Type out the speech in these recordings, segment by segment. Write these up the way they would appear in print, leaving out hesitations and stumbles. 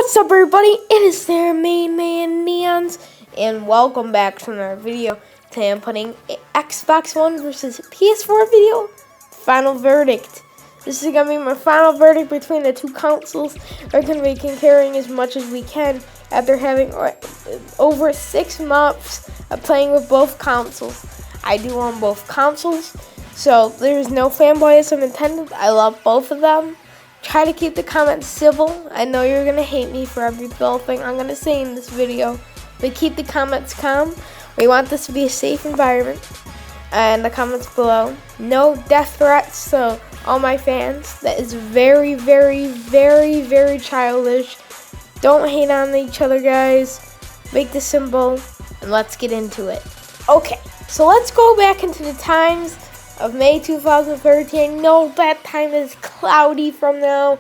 What's up, everybody? It is their main man Neons, and welcome back to another video. Today I'm putting an Xbox One versus PS4 video. Final verdict. This is gonna be my final verdict between the two consoles. We're gonna be comparing as much as we can after having over 6 months of playing with both consoles. I do own both consoles, so there's no fanboyism intended. I love both of them. Try to keep the comments civil. I know you're going to hate me for every little thing I'm going to say in this video, but keep the comments calm. We want this to be a safe environment. And the comments below, no death threats, so all my fans, that is very, very, very, very childish. Don't hate on each other, guys. Make this simple, and let's get into it. Okay, so let's go back into the times of May 2013. No, that time is cloudy from now,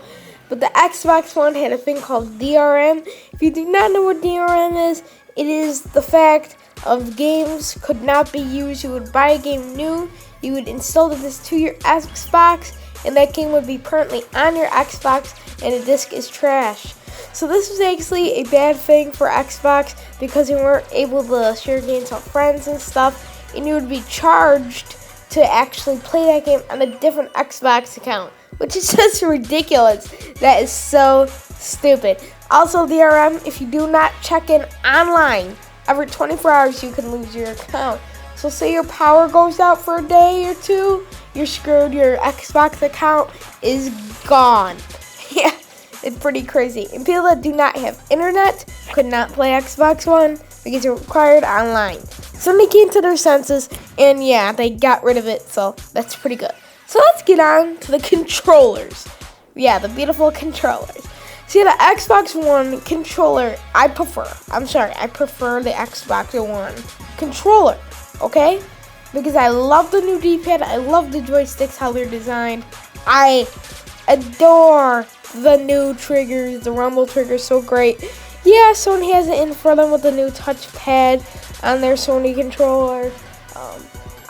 but the Xbox One had a thing called DRM. If you do not know what DRM is, it is the fact of games could not be used. You would buy a game new, you would install this to your Xbox, and that game would be permanently on your Xbox, and the disc is trash. So this was actually a bad thing for Xbox because you weren't able to share games with friends and stuff, and you would be charged to actually play that game on a different Xbox account, which is just ridiculous. That is so stupid. Also, DRM, if you do not check in online every 24 hours, you can lose your account. So say your power goes out for a day or two, you're screwed. Your Xbox account is gone. Yeah, it's pretty crazy. And people that do not have internet could not play Xbox One because it's required online. So they came to their senses, and yeah, they got rid of it, so that's pretty good. So let's get on to the controllers. Yeah, the beautiful controllers. See, the Xbox One controller, I prefer the Xbox One controller, okay? Because I love the new D-pad, I love the joysticks, how they're designed. I adore the new triggers, the rumble trigger is so great. Yeah, Sony has it in for them with the new touchpad on their Sony controller.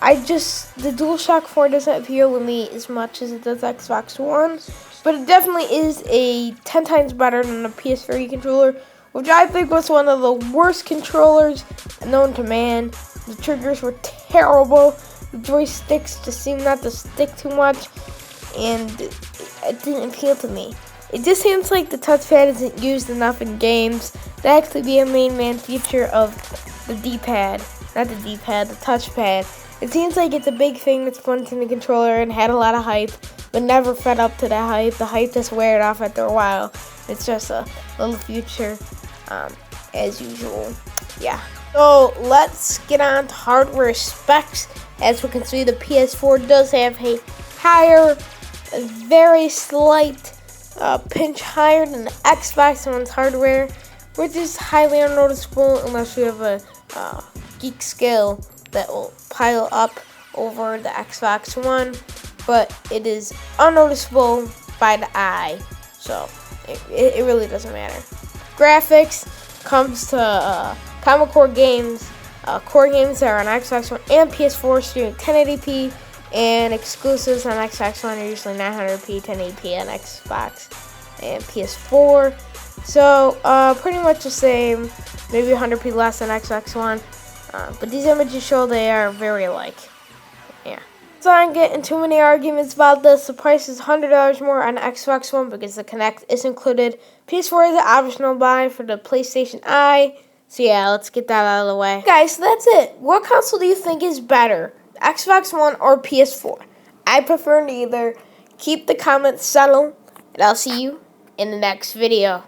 The DualShock 4 doesn't appeal to me as much as it does Xbox One, but it definitely is a 10 times better than the PS3 controller, which I think was one of the worst controllers known to man. The triggers were terrible, the joysticks just seemed not to stick too much, and it didn't appeal to me. It just seems like the touchpad isn't used enough in games. That actually be a main feature of the D-pad. Not the D-pad, the touchpad. It seems like it's a big thing that's fun in the controller and had a lot of hype, but never fed up to that hype. The hype just weared off after a while. It's just a little feature, as usual. Yeah. So let's get on to hardware specs. As we can see, the PS4 does have a higher, a very slight pinch higher than the Xbox One's hardware, which is highly unnoticeable unless you have a geek skill that will pile up over the Xbox One, but it is unnoticeable by the eye, so it really doesn't matter. Graphics comes to Common Core games, core games that are on Xbox One and PS4 stream 1080p, and exclusives on Xbox One are usually 900p, 1080p on Xbox and PS4. So pretty much the same, maybe 100p less than Xbox One. But these images show they are very alike. Yeah. So I don't get into too many arguments about this. The price is $100 more on Xbox One because the Kinect is included. PS4 is an optional buy for the PlayStation Eye. So yeah, let's get that out of the way. Guys, so that's it. What console do you think is better? Xbox One or PS4? I prefer neither. Keep the comments subtle, and I'll see you in the next video.